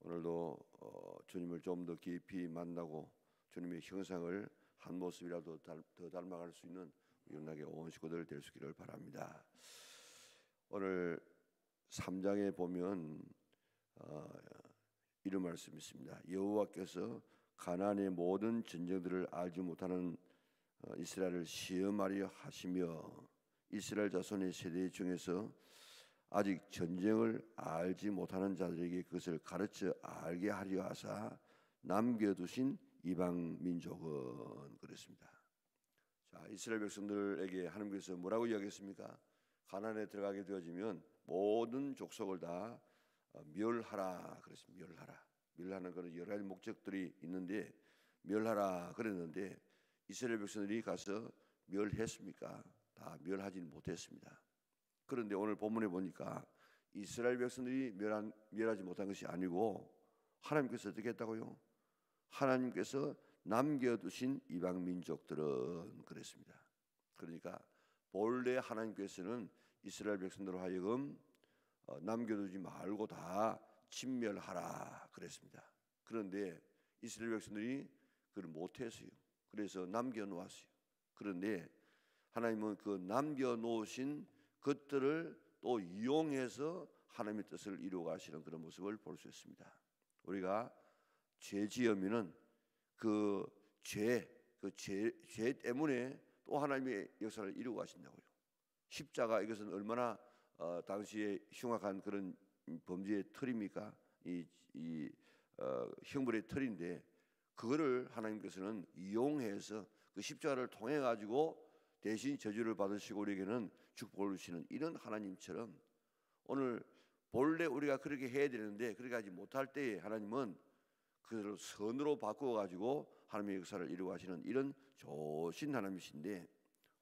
오늘도 주님을 좀 더 깊이 만나고 주님의 형상을 한 모습이라도 더 닮아갈 수 있는 우리나라의 온 식구들 될 수 있기를 바랍니다. 오늘 3장에 보면 이런 말씀이 있습니다. 여호와께서 가나안의 모든 전쟁들을 알지 못하는 이스라엘을 시험하려 하시며 이스라엘 자손의 세대 중에서 아직 전쟁을 알지 못하는 자들에게 그것을 가르쳐 알게 하려 하사 남겨두신 이방 민족은 그랬습니다. 자, 이스라엘 백성들에게 하나님께서 뭐라고 이야기했습니까? 가나안에 들어가게 되어지면 모든 족속을 다 멸하라 그랬습니다. 멸하라. 멸하는 것은 여러 가지 목적들이 있는데 멸하라 그랬는데 이스라엘 백성들이 가서 멸했습니까? 다 멸하지는 못했습니다. 그런데 오늘 본문에 보니까 이스라엘 백성들이 멸하지 못한 것이 아니고 하나님께서 어떻게 했다고요? 하나님께서 남겨두신 이방 민족들은 그랬습니다. 그러니까 본래 하나님께서는 이스라엘 백성들로 하여금 남겨두지 말고 다 진멸하라 그랬습니다. 그런데 이스라엘 백성들이 그걸 못했어요. 그래서 남겨놓았어요. 그런데 하나님은 그 남겨놓으신 것들을 또 이용해서 하나님의 뜻을 이루어가시는 그런 모습을 볼 수 있습니다. 우리가 죄 지으면은 죄 때문에 또 하나님의 역사를 이루어가신다고요. 십자가 이것은 얼마나 당시에 흉악한 그런 범죄의 틀입니까? 형벌의 틀인데 그거를 하나님께서는 이용해서 그 십자가를 통해 가지고 대신 저주를 받으시고 우리에게는 축복을 주시는 이런 하나님처럼 오늘 본래 우리가 그렇게 해야 되는데 그렇게 하지 못할 때에 하나님은 그들을 선으로 바꾸어 가지고 하나님의 역사를 이루어가시는 이런 좋으신 하나님이신데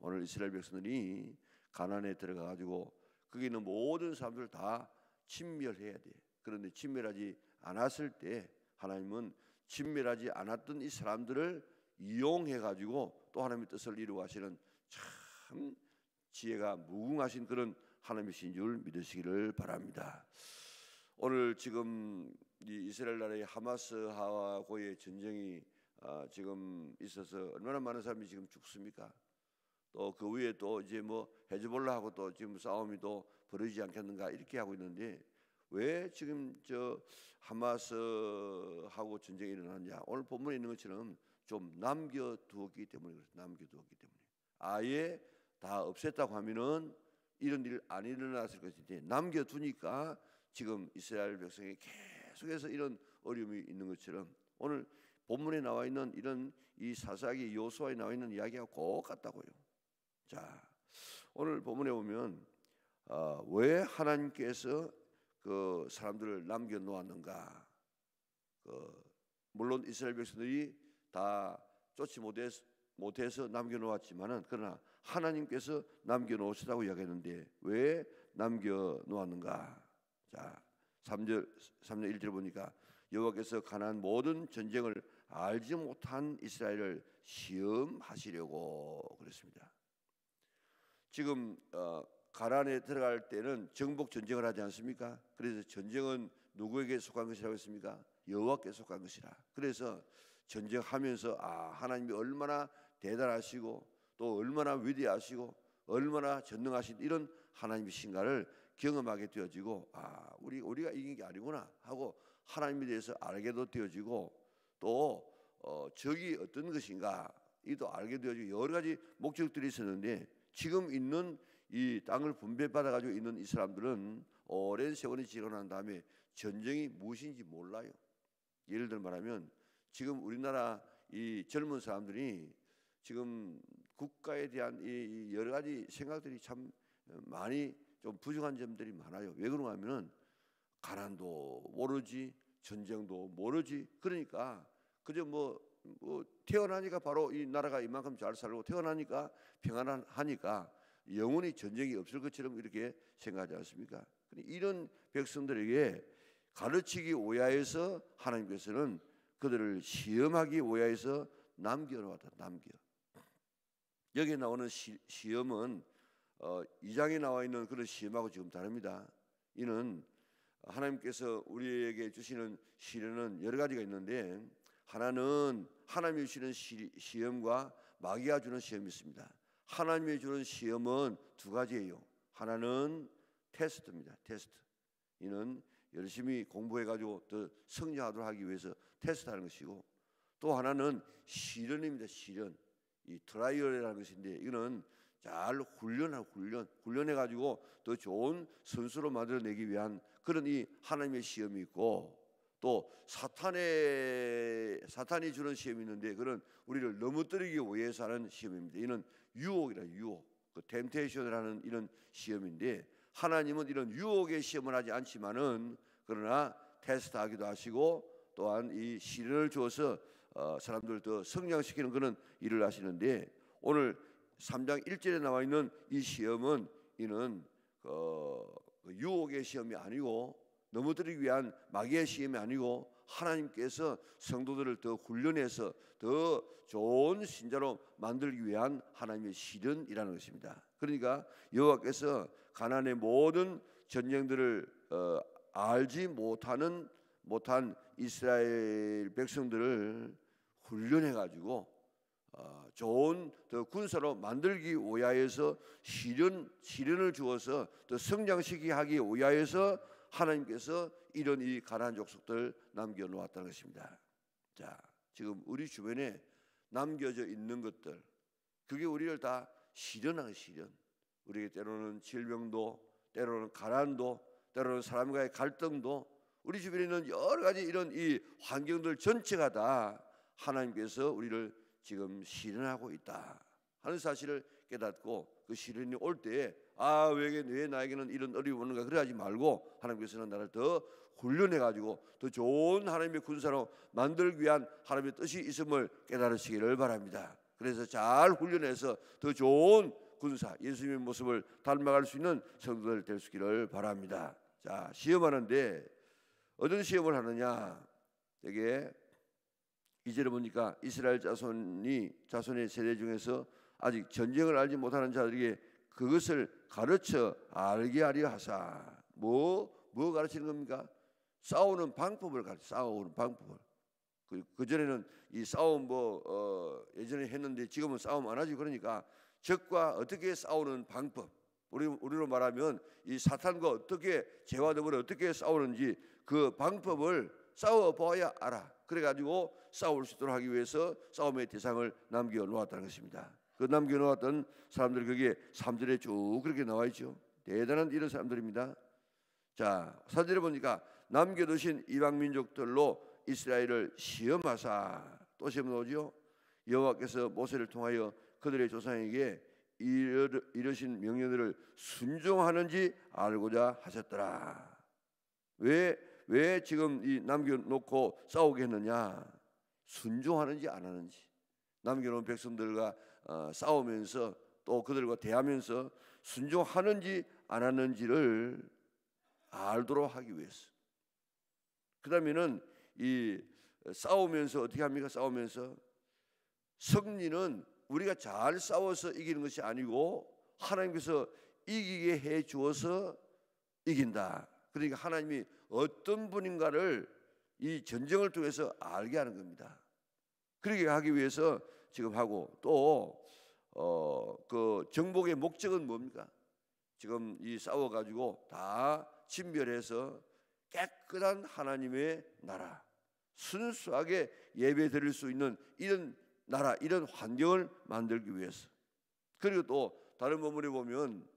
오늘 이스라엘 백성들이 가나안에 들어가 가지고 거기 있는 모든 사람들을 다 진멸해야 돼. 그런데 진멸하지 않았을 때 하나님은 진멸하지 않았던 이 사람들을 이용해 가지고 또 하나님의 뜻을 이루어가시는 참 지혜가 무궁하신 그런 하나님이신 줄 믿으시기를 바랍니다. 오늘 지금 이 이스라엘 나라의 하마스하고의 전쟁이 지금 있어서 얼마나 많은 사람이 지금 죽습니까? 또 그 위에 또 이제 뭐 헤즈볼라하고 또 지금 싸움이 또 벌어지지 않겠는가 이렇게 하고 있는데 왜 지금 저 하마스하고 전쟁이 일어났냐? 오늘 본문에 있는 것처럼 좀 남겨두었기 때문에 그렇습니다. 남겨두었기 때문에 아예 다 없앴다고 하면은 이런 일 안 일어났을 것인데 남겨두니까 지금 이스라엘 백성이 계속해서 이런 어려움이 있는 것처럼 오늘 본문에 나와 있는 이런 이 사사기 여호수아에 나와 있는 이야기가 꼭 같다고요. 자, 오늘 본문에 보면 왜 하나님께서 그 사람들을 남겨놓았는가? 물론 이스라엘 백성들이 다 쫓지 못해서 남겨놓았지만은 그러나 하나님께서 남겨놓으시다고 이야기했는데 왜 남겨놓았는가? 자, 3절 1절 보니까 여호와께서 가나안 모든 전쟁을 알지 못한 이스라엘을 시험하시려고 그랬습니다. 지금 가나안에 들어갈 때는 정복 전쟁을 하지 않습니까? 그래서 전쟁은 누구에게 속한 것이라고 했습니까? 여호와께 속한 것이라. 그래서 전쟁하면서 하나님이 얼마나 대단하시고 또 얼마나 위대하시고 얼마나 전능하신 이런 하나님이신가를 경험하게 되어지고 우리가 이긴 게 아니구나 하고 하나님에 대해서 알게도 되어지고 또 적이 어떤 것인가 이도 알게 되어지고 여러 가지 목적들이 있었는데 지금 있는 이 땅을 분배받아 가지고 있는 이 사람들은 오랜 세월이 지나고 난 다음에 전쟁이 무엇인지 몰라요. 예를 들어 말하면 지금 우리나라 이 젊은 사람들이 지금 국가에 대한 이 여러 가지 생각들이 참 많이 좀 부족한 점들이 많아요. 왜 그런가 하면은 가난도 모르지 전쟁도 모르지 그러니까 그저 뭐 태어나니까 바로 이 나라가 이만큼 잘 살고 태어나니까 평안하니까 영원히 전쟁이 없을 것처럼 이렇게 생각하지 않습니까? 이런 백성들에게 가르치기 위하여서 하나님께서는 그들을 시험하기 위하여서 남겨놓았다. 여기에 나오는 시험은 2장에 나와 있는 그런 시험하고 지금 다릅니다. 이는 하나님께서 우리에게 주시는 시련은 여러 가지가 있는데, 하나는 하나님이 주시는 시험과 마귀가 주는 시험이 있습니다. 하나님이 주는 시험은 두 가지예요. 하나는 테스트입니다. 테스트. 이는 열심히 공부해가지고 더 성장하도록 하기 위해서 테스트하는 것이고, 또 하나는 시련입니다. 시련. 이 트라이얼이라는 것인데, 이거는 잘 훈련해가지고 더 좋은 선수로 만들어내기 위한 그런 이 하나님의 시험이 있고, 또 사탄이 주는 시험이 있는데, 그런 우리를 넘어뜨리기 위해서 하는 시험입니다. 이는 유혹이라, 유혹, 그 템테이션이라는 이런 시험인데, 하나님은 이런 유혹의 시험을 하지 않지만은 그러나 테스트하기도 하시고, 또한 이 시련을 주어서 사람들을 더 성장시키는 그런 일을 하시는데, 오늘 3장 1절에 나와 있는 이 시험은 이는 유혹의 시험이 아니고, 넘어뜨리기 위한 마귀의 시험이 아니고, 하나님께서 성도들을 더 훈련해서 더 좋은 신자로 만들기 위한 하나님의 시련이라는 것입니다. 그러니까 여호와께서 가나안의 모든 전쟁들을 알지 못한 이스라엘 백성들을 훈련해가지고 좋은 더 군사로 만들기 위하여서 시련을 주어서 더 성장시키게 하기 위하여서 하나님께서 이런 이 가나안 족속들 남겨놓았다는 것입니다. 자, 지금 우리 주변에 남겨져 있는 것들, 그게 우리를 다 시련하는 시련. 우리에게 때로는 질병도, 때로는 가난도, 때로는 사람과의 갈등도, 우리 주변에 있는 여러 가지 이런 이 환경들 전체가 다 하나님께서 우리를 지금 시련하고 있다 하는 사실을 깨닫고, 그 시련이 올 때에 왜 나에게는 이런 어려움이 오는가 그러지 말고, 하나님께서는 나를 더 훈련해가지고 더 좋은 하나님의 군사로 만들기 위한 하나님의 뜻이 있음을 깨달으시기를 바랍니다. 그래서 잘 훈련해서 더 좋은 군사, 예수님의 모습을 닮아갈 수 있는 성도들 될 수 있기를 바랍니다. 자, 시험하는데 어떤 시험을 하느냐? 되게 이제를 보니까 이스라엘 자손의 세대 중에서 아직 전쟁을 알지 못하는 자들에게 그것을 가르쳐 알게 하려 하사. 뭐 가르치는 겁니까? 싸우는 방법을 싸우는 방법을. 그 전에는 이 싸움 예전에 했는데 지금은 싸움 안 하지. 그러니까 적과 어떻게 싸우는 방법, 우리로 말하면 이 사탄과 어떻게 죄와 더불어 어떻게 싸우는지 그 방법을 싸워봐야 알아. 그래가지고 싸울 수 있도록 하기 위해서 싸움의 대상을 남겨놓았다는 것입니다. 그 남겨놓았던 사람들이 거기에 3절에 쭉 그렇게 나와 있죠. 대단한 이런 사람들입니다. 자, 4절에 보니까 남겨두신 이방 민족들로 이스라엘을 시험하사. 또 시험 나오죠. 여호와께서 모세를 통하여 그들의 조상에게 이르신 명령들을 순종하는지 알고자 하셨더라. 왜 지금 이 남겨놓고 싸우게 했느냐? 순종하는지 안 하는지. 남겨놓은 백성들과 싸우면서 또 그들과 대하면서 순종하는지 안 하는지를 알도록 하기 위해서. 그 다음에는 이 싸우면서 어떻게 합니까? 싸우면서 승리는 우리가 잘 싸워서 이기는 것이 아니고 하나님께서 이기게 해 주어서 이긴다. 그러니까 하나님이 어떤 분인가를 이 전쟁을 통해서 알게 하는 겁니다. 그렇게 하기 위해서 지금 하고, 또 그 정복의 목적은 뭡니까? 지금 이 싸워가지고 다 진멸해서 깨끗한 하나님의 나라, 순수하게 예배 드릴 수 있는 이런 나라, 이런 환경을 만들기 위해서. 그리고 또 다른 본문에 보면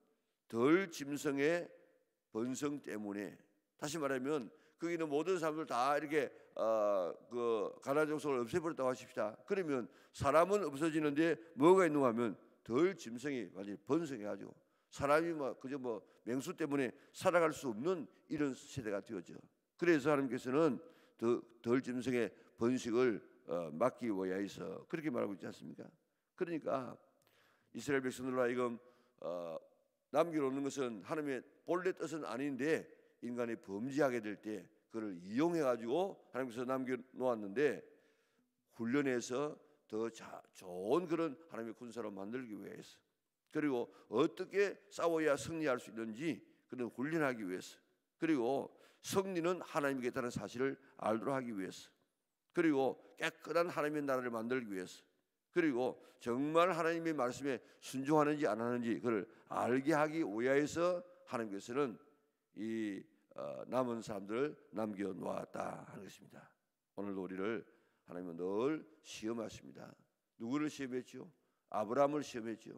덜 짐승의 번성 때문에, 다시 말하면 거기 있는 모든 사람들 다 이렇게 그 가나안 족속을 없애버렸다고 하십시다. 그러면 사람은 없어지는데 뭐가 있는가 하면 덜 짐승이 완전히 번성해가지고 사람이 그저 맹수 때문에 살아갈 수 없는 이런 세대가 되어져. 그래서 하나님께서는 덜 짐승의 번식을 막기 위하여서 그렇게 말하고 있지 않습니까? 그러니까 이스라엘 백성들로 하여금 남겨놓는 것은 하나님의 본래 뜻은 아닌데 인간이 범죄하게 될 때 그걸 이용해가지고 하나님께서 남겨놓았는데, 훈련해서 더 좋은 그런 하나님의 군사로 만들기 위해서, 그리고 어떻게 싸워야 승리할 수 있는지 그런 훈련하기 위해서, 그리고 승리는 하나님이겠다는 사실을 알도록 하기 위해서, 그리고 깨끗한 하나님의 나라를 만들기 위해서, 그리고 정말 하나님의 말씀에 순종하는지 안 하는지 그걸 알게 하기 위하여서 하나님께서는 이 남은 사람들을 남겨놓았다 하는 것입니다. 오늘도 우리를 하나님은 늘 시험하십니다. 누구를 시험했죠? 아브라함을 시험했죠.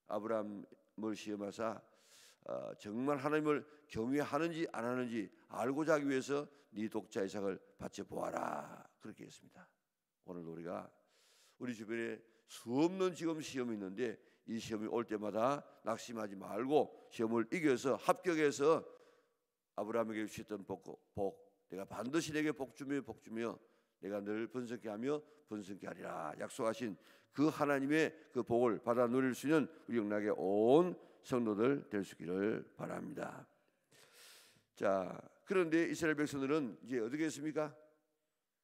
아브라함을 시험하사 정말 하나님을 경외하는지 안 하는지 알고자 하기 위해서 네 독자 이삭을 바쳐 보아라, 그렇게 했습니다. 오늘도 우리가 우리 주변에 수없는 지금 시험이 있는데 이 시험이 올 때마다 낙심하지 말고 시험을 이겨서 합격해서 아브라함에게 주셨던 복 내가 반드시 내게 복 주며 내가 늘 번성케 하며 번성케 하리라 약속하신 그 하나님의 그 복을 받아 누릴 수 있는 우리 영락의 온 성도들 될 수 있기를 바랍니다. 자, 그런데 이스라엘 백성들은 이제 어떻게 했습니까?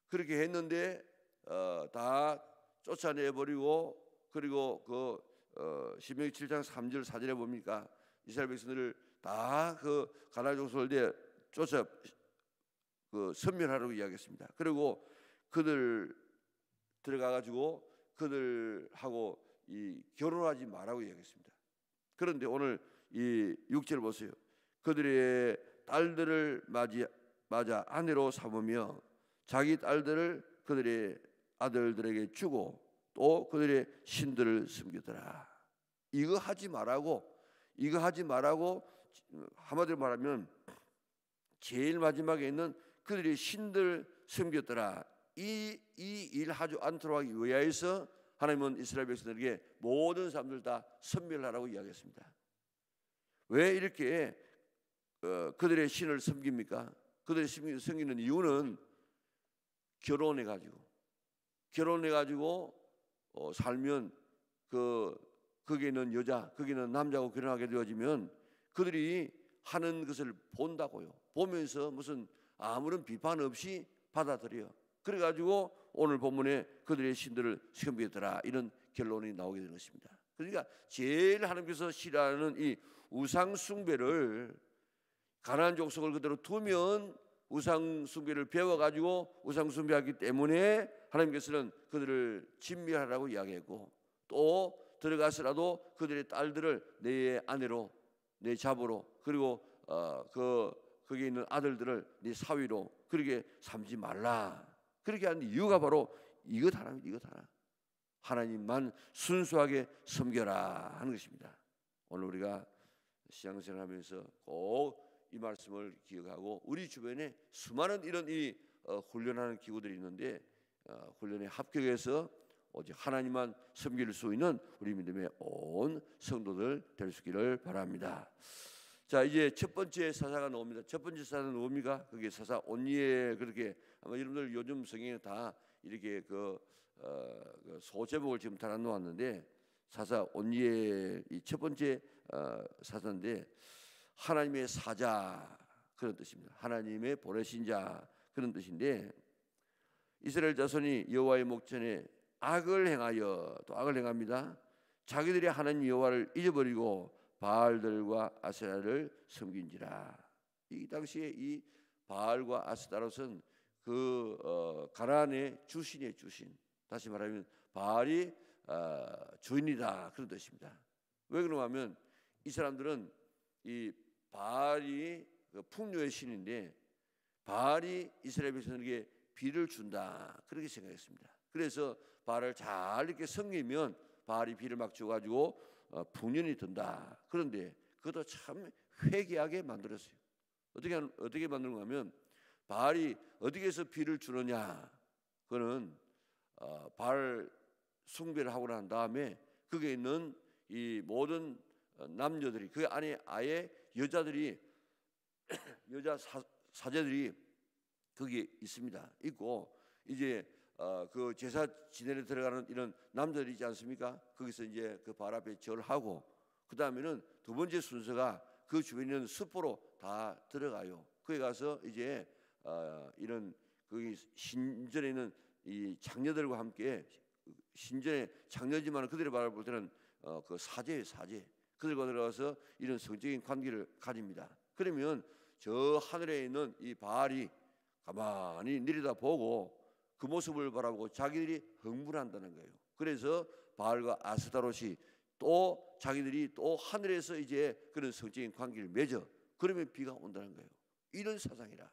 그렇게 했는데 다 쫓아내버리고, 그리고 신명기 7장 3절 4절에 봅니까? 이스라엘 백성들을 다 그 가나안 족속을 쫓아 섬멸하라고 이야기했습니다. 그리고 그들 들어가 가지고 그들하고 결혼하지 말라고 이야기했습니다. 그런데 오늘 이 6절 보세요. 그들의 딸들을 맞아 아내로 삼으며 자기 딸들을 그들의 아들들에게 주고 또 그들의 신들을 섬기더라. 이거 하지 말라고 한마디로 말하면 제일 마지막에 있는 그들의 신들 섬겼더라. 이 일 하지 않도록 하기 위하여서 하나님은 이스라엘 백성들에게 모든 사람들 다 섬멸하라고 이야기했습니다. 왜 이렇게 그들의 신을 섬깁니까? 그들의 신을 섬기는 이유는 결혼해가지고 살면 거기에 있는 여자, 거기에 있는 남자하고 결혼하게 되어지면 그들이 하는 것을 본다고요. 보면서 무슨 아무런 비판 없이 받아들여요. 그래가지고 오늘 본문에 그들의 신들을 섬기더라 이런 결론이 나오게 되는 것입니다. 그러니까 제일 하나님께서 싫어하는 이 우상 숭배를, 가나안 족속을 그대로 두면 우상 숭배를 배워가지고 우상 숭배하기 때문에 하나님께서는 그들을 진멸하라고 이야기했고, 또 들어가서라도 그들의 딸들을 내 아내로, 내 자보로, 그리고 거기에 있는 아들들을 네 사위로 그렇게 삼지 말라. 그렇게 한 이유가 바로 이것 하나, 하나님만 순수하게 섬겨라 하는 것입니다. 오늘 우리가 신앙생활하면서 꼭 이 말씀을 기억하고 우리 주변에 수많은 이런 훈련하는 기구들이 있는데 훈련에 합격해서 오직 하나님만 섬길 수 있는 우리 믿음의 온 성도들 될 수 있기를 바랍니다. 자, 이제 첫 번째 사사가 나옵니다. 첫 번째 사사는 뭡니까? 그게 사사 온니엘. 그렇게 아마 여러분들 요즘 성경에 다 이렇게 소제목을 지금 달아 놓았는데 사사 온니엘 이 첫 번째 사사인데 하나님의 사자 그런 뜻입니다. 하나님의 보내신 자 그런 뜻인데 이스라엘 자손이 여호와의 목전에 악을 행합니다. 자기들이 하나님 여호와를 잊어버리고 바알들과 아세라를 섬긴지라. 이 당시에 이 바알과 아세라로서는 가나안의 주신이에요. 주신. 다시 말하면 바알이 주인이다 그런 뜻입니다. 왜 그러냐면 이 사람들은 이 바알이 풍요의 신인데 바알이 이스라엘 백성에게 비를 준다 그렇게 생각했습니다. 그래서 바알을 잘 이렇게 섬기면 바알이 비를 막 줘가지고 풍년이 든다. 그런데 그것도 참 회개하게 만들었어요. 어떻게 만드는가 하면 바알이 어떻게 해서 비를 주느냐, 그거는 바알 숭배를 하고 난 다음에 거기에 있는 이 모든 남녀들이, 그 안에 아예 여자들이 여자 사제들이 거기에 있습니다. 있고 이제 그 제사 지내러 들어가는 이런 남자들이 있지 않습니까? 거기서 이제 그 발 앞에 절하고 그 다음에는 두 번째 순서가 그 주변에 있는 숲으로 다 들어가요. 거기 가서 이제 이런 거기 신전에 있는 이 장녀들과 함께, 신전에 장녀지만 그들의 말을 볼 때는 그 사제예요, 사제. 그들과 들어가서 이런 성적인 관계를 가집니다. 그러면 저 하늘에 있는 이 바알이 가만히 내려다보고 그 모습을 바라보고 자기들이 흥분한다는 거예요. 그래서 바알과 아스타롯이 또 자기들이 또 하늘에서 이제 그런 성적인 관계를 맺어. 그러면 비가 온다는 거예요. 이런 사상이라.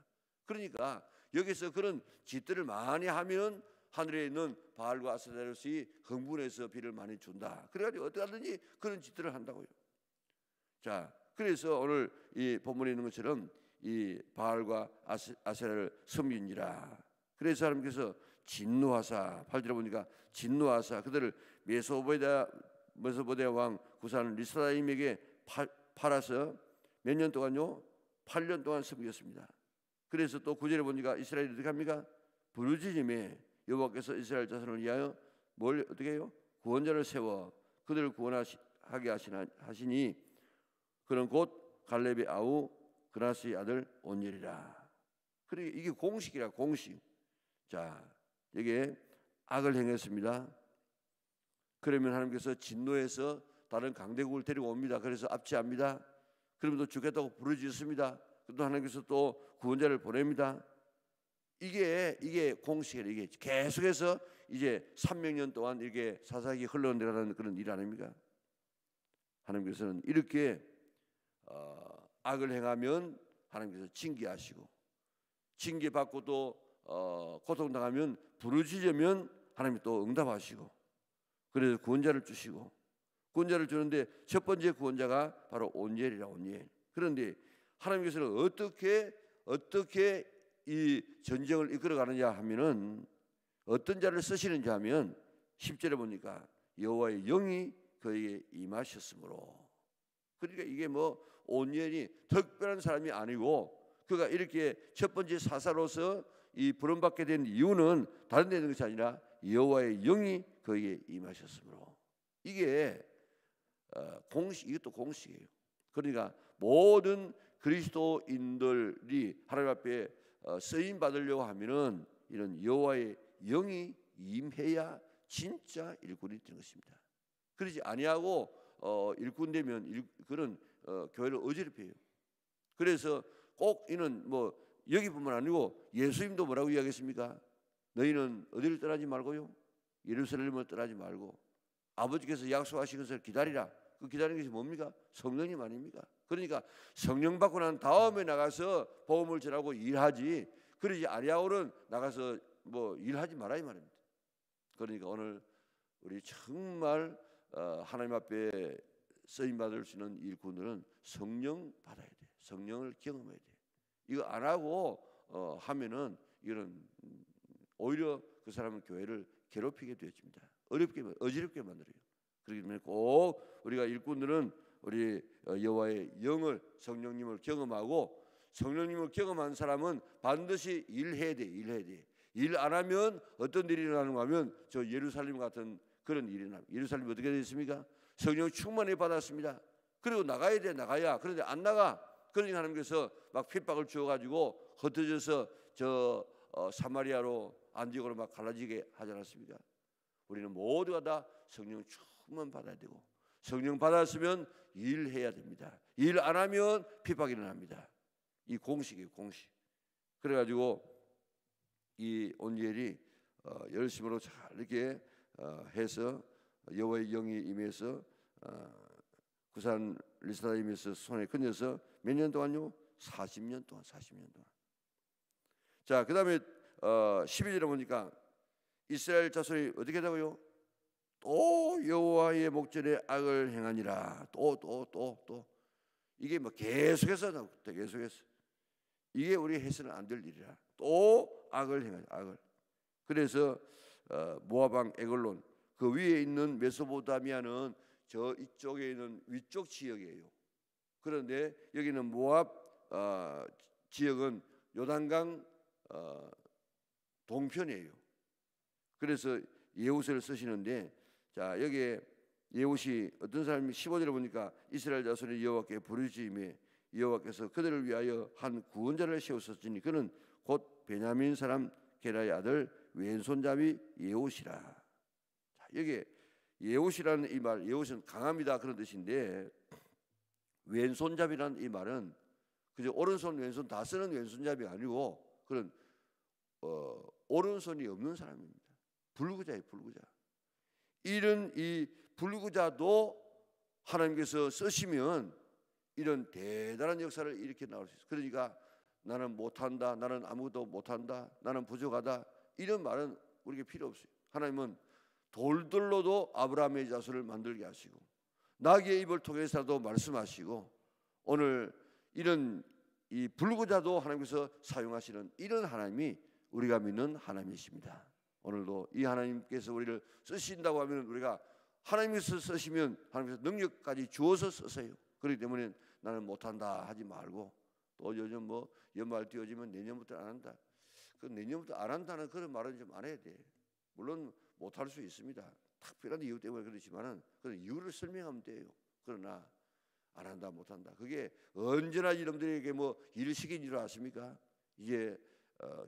그러니까 여기서 그런 짓들을 많이 하면 하늘에 있는 바알과 아스타롯이 흥분해서 비를 많이 준다. 그래가지고 어떻게 하든지 그런 짓들을 한다고요. 자, 그래서 오늘 이 본문에 있는 것처럼 이 바알과 아세라를 섬긴지라. 그래서 하나님께서 진노하사, 8절에 보니까 진노하사 그들을 메소포다미아 왕 구산 리스라임에게 팔아서 몇 년 동안요? 8년 동안 섬겼습니다. 그래서 또 9절에 보니까 이스라엘이 어떻게 합니까? 부르짖음에 여호와께서 이스라엘 자손을 위하여 뭘 어떻게 해요? 구원자를 세워 그들을 구원하게 하시니 그는 곧 갈렙의 아우 그나스의 아들 온열이라. 그러니까 이게 공식이라, 공식. 자, 여기에 악을 행했습니다. 그러면 하나님께서 진노해서 다른 강대국을 데리고 옵니다. 그래서 압제합니다. 그러면 또 죽겠다고 부르짖습니다. 또 하나님께서 또 구원자를 보냅니다. 이게 공식이에요. 이게 계속해서 이제 300년 동안 이렇게 사사기 흘러내려가는 그런 일 아닙니까? 하나님께서는 이렇게 악을 행하면 하나님께서 징계하시고, 징계받고 또 고통당하면 부르짖으면 하나님이 또 응답하시고, 그래서 구원자를 주시고, 구원자를 주는데 첫 번째 구원자가 바로 온니엘이라. 온니엘. 그런데 하나님께서는 어떻게 이 전쟁을 이끌어가느냐 하면은 어떤 자를 쓰시는지 하면 10절에 보니까 여호와의 영이 그에게 임하셨으므로. 그러니까 이게 뭐 온니엘이 특별한 사람이 아니고 그가 이렇게 첫 번째 사사로서 이 부름받게 된 이유는 다른 데 있는 것이 아니라 여호와의 영이 그에게 임하셨으므로. 이게 공식, 이것도 공식이에요. 그러니까 모든 그리스도인들이 하나님 앞에 쓰임 받으려고 하면은 이런 여호와의 영이 임해야 진짜 일꾼이 되는 것입니다. 그러지 아니하고 일꾼 되면 그런 교회를 어지럽혀요. 그래서 꼭 이는 뭐 여기뿐만 아니고 예수님도 뭐라고 이야기했습니까? 너희는 어디를 떠나지 말고요, 예루살렘을 떠나지 말고 아버지께서 약속하신 것을 기다리라. 그 기다리는 것이 뭡니까? 성령님 아닙니까? 그러니까 성령 받고 난 다음에 나가서 복음을 전하고 일하지, 그러지 아니하고는 나가서 뭐 일하지 말아야 말입니다. 그러니까 오늘 우리 정말 하나님 앞에 쓰임 받을 수 있는 일꾼들은 성령 받아야 돼. 성령을 경험해야 돼. 이거 안 하고 하면은 이거는 오히려 그 사람은 교회를 괴롭히게 되어집니다. 어지럽게 만들어요. 그렇기 때문에 꼭 우리가 일꾼들은 우리 여호와의 영을, 성령님을 경험하고, 성령님을 경험한 사람은 반드시 일해야 돼. 일 안 하면 어떤 일이 일어나는가 하면 저 예루살렘 같은 그런 일이 일어납니다. 예루살렘이 어떻게 됐습니까? 성령 충만히 받았습니다. 그리고 나가야 돼, 나가야. 그런데 안 나가. 그러니까 하나님께서 막 핍박을 주어가지고 흩어져서 저 사마리아로 안디옥으로 막 갈라지게 하지 않았습니까? 우리는 모두가 다 성령 충만 받아야 되고, 성령 받았으면 일해야 됩니다. 일 안 하면 핍박이 일어납니다. 이 공식이에요, 공식. 그래가지고 이 온니엘이 열심으로 잘 이렇게 해서 여호와의 영이 임해서 구산 리스라임에서 손에 건져서 몇 년 동안요? 40년 동안. 자, 그 다음에 12절에 보니까 이스라엘 자손이 어떻게 되고요? 또 여호와의 목전에 악을 행하니라. 또 이게 뭐 계속해서 나옵니다. 계속해서. 이게 우리 해서는 안 될 일이라. 또 악을 행하니, 악을. 그래서 모압 왕 에글론 그 위에 있는 메소포타미아는 저 이쪽에 있는 위쪽 지역이에요. 그런데 여기는 모압 지역은 요단강 동편이에요. 그래서 예후서를 쓰시는데, 자, 여기에 예후시 어떤 사람이 15절에 보니까 이스라엘 자손이 여호와께 부르짖음에 여호와께서 그들을 위하여 한 구원자를 세우셨으니 그는 곧 베냐민 사람 게라의 아들 왼손잡이 예후시라. 자, 여기에 예후시라는 이 말, 예후시는 강합니다 그런 뜻인데, 왼손잡이라는 이 말은 그저 오른손 왼손 다 쓰는 왼손잡이가 아니고 그런 오른손이 없는 사람입니다. 불구자예요, 불구자. 이런 이 불구자도 하나님께서 쓰시면 이런 대단한 역사를 일으켜 나올 수 있어요. 그러니까 나는 못한다, 나는 아무것도 못한다, 나는 부족하다 이런 말은 우리에게 필요 없어요. 하나님은 돌들로도 아브라함의 자손을 만들게 하시고 나귀의 입을 통해서도 말씀하시고 오늘 이런 이 불구자도 하나님께서 사용하시는 이런 하나님이 우리가 믿는 하나님이십니다. 오늘도 이 하나님께서 우리를 쓰신다고 하면 우리가 하나님께서 쓰시면 하나님께서 능력까지 주어서 쓰세요. 그렇기 때문에 나는 못한다 하지 말고 또 요즘 뭐 연말 띄워지면 내년부터 안 한다. 그 내년부터 안 한다는 그런 말은 좀 안 해야 돼. 물론 못할 수 있습니다. 특별한 이유 때문에 그렇지만은 그런 이유를 설명하면 돼요. 그러나 안 한다 못한다. 그게 언제나 여러분들에게 뭐 일을 시킨 줄 아십니까? 이제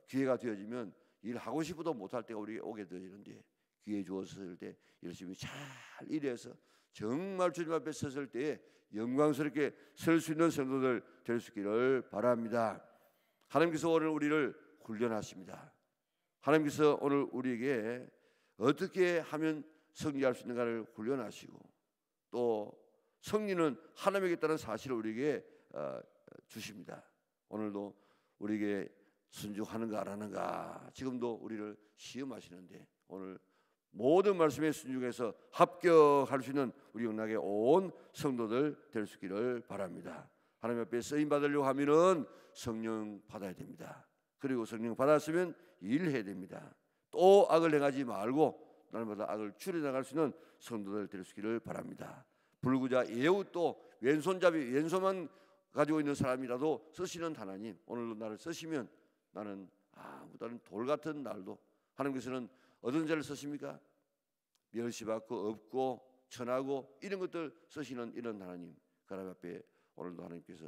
기회가 되어지면 일하고 싶어도 못할 때가 우리에게 오게 되는데 기회 주었을 때 열심히 잘 일해서 정말 주님 앞에 섰을 때에 영광스럽게 설 수 있는 성도들 될 수 있기를 바랍니다. 하나님께서 오늘 우리를 훈련하십니다. 하나님께서 오늘 우리에게 어떻게 하면 승리할 수 있는가를 훈련하시고 또 승리는 하나님에게 있다는 사실을 우리에게 주십니다. 오늘도 우리에게 순종하는가 안 하는가 지금도 우리를 시험하시는데 오늘 모든 말씀에 순종해서 합격할 수 있는 우리 영락의 온 성도들 될 수 있기를 바랍니다. 하나님 앞에 쓰임 받으려고 하면은 성령 받아야 됩니다. 그리고 성령 받았으면 일해야 됩니다. 또 악을 행하지 말고 날마다 악을 줄여나갈 수 있는 성도들 될 수 있기를 바랍니다. 불구자 예웃도 왼손만 가지고 있는 사람이라도 쓰시는 하나님 오늘도 나를 쓰시면 나는 아무다른 돌 같은 날도 하나님께서는 어떤 자를 쓰십니까? 멸시받고 없고 천하고 이런 것들 쓰시는 이런 하나님 그 하나님 앞에 오늘도 하나님께서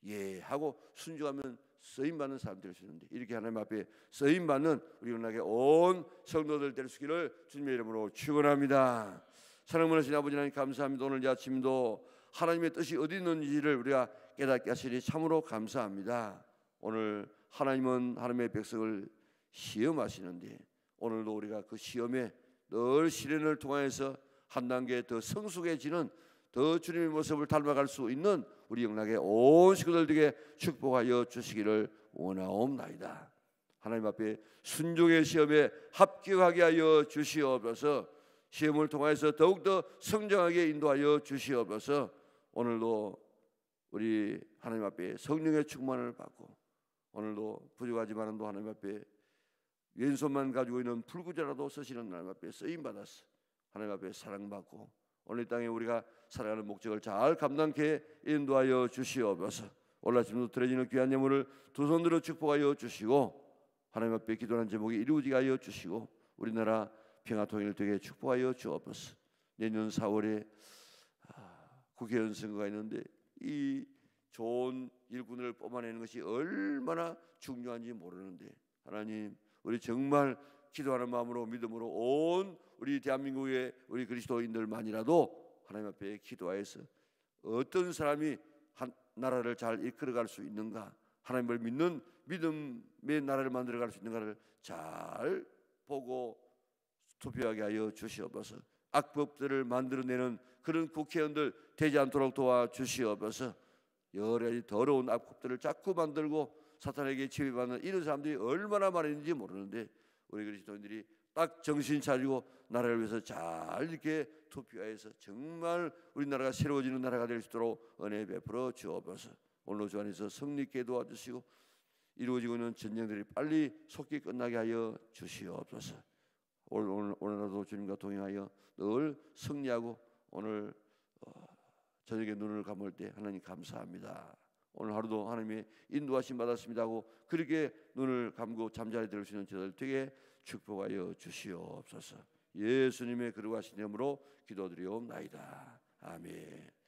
예하고 순종하면 쓰임받는 사람 될 수 있는데 이렇게 하나님 앞에 쓰임받는 우리 영락의 온 성도들 될 수 있기를 주님의 이름으로 축원합니다. 사랑하는 아버지 하나님 감사합니다. 오늘 이 아침도 하나님의 뜻이 어디 있는지를 우리가 깨닫게 하시니 참으로 감사합니다. 오늘 하나님은 하나님의 백성을 시험하시는데 오늘도 우리가 그 시험에 늘 시련을 통하여서 한 단계 더 성숙해지는 더 주님의 모습을 닮아갈 수 있는 우리 영락의 온 식구들에게 축복하여 주시기를 원하옵나이다. 하나님 앞에 순종의 시험에 합격하게 하여 주시옵소서. 시험을 통하여서 더욱더 성장하게 인도하여 주시옵소서. 오늘도 우리 하나님 앞에 성령의 충만을 받고 오늘도 부족하지만도 하나님 앞에 왼손만 가지고 있는 불구자라도 쓰시는 하나님 앞에 쓰임받아서 하나님 앞에 사랑받고 오늘 땅에 우리가 살아가는 목적을 잘 감당케 인도하여 주시옵소서. 오늘 아침도 드려지는 귀한 예물을 두 손으로 축복하여 주시고 하나님 앞에 기도하는 제목이 이루어지게 하여 주시고 우리나라 평화 통일 되게 축복하여 주옵소서. 내년 4월에 국회의원 선거가 있는데 이 좋은 일꾼을 뽑아내는 것이 얼마나 중요한지 모르는데 하나님 우리 정말 기도하는 마음으로 믿음으로 온 우리 대한민국의 우리 그리스도인들만이라도 하나님 앞에 기도하여서 어떤 사람이 한 나라를 잘 이끌어갈 수 있는가 하나님을 믿는 믿음의 나라를 만들어갈 수 있는가를 잘 보고 투표하게 하여 주시옵소서. 악법들을 만들어내는 그런 국회의원들 되지 않도록 도와주시옵소서. 여러 가지 더러운 악법들을 자꾸 만들고 사탄에게 지배받는 이런 사람들이 얼마나 많은지 모르는데 우리 그리스도인들이 딱 정신 차리고 나라를 위해서 잘 이렇게 투표해서 정말 우리나라가 새로워지는 나라가 될 수 있도록 은혜 베풀어 주옵소서. 오늘 주 안에서 승리 있게 도와주시고 이루어지고 있는 전쟁들이 빨리 속히 끝나게 하여 주시옵소서. 오늘도 주님과 동행하여 늘 승리하고 오늘 저녁에 눈을 감을 때 하나님 감사합니다. 오늘 하루도 하나님의 인도하심 받았습니다 하고 그렇게 눈을 감고 잠자리 들 수 있는 저들 되게 축복하여 주시옵소서. 예수님의 거룩하신 이름으로 기도드리옵나이다. 아멘.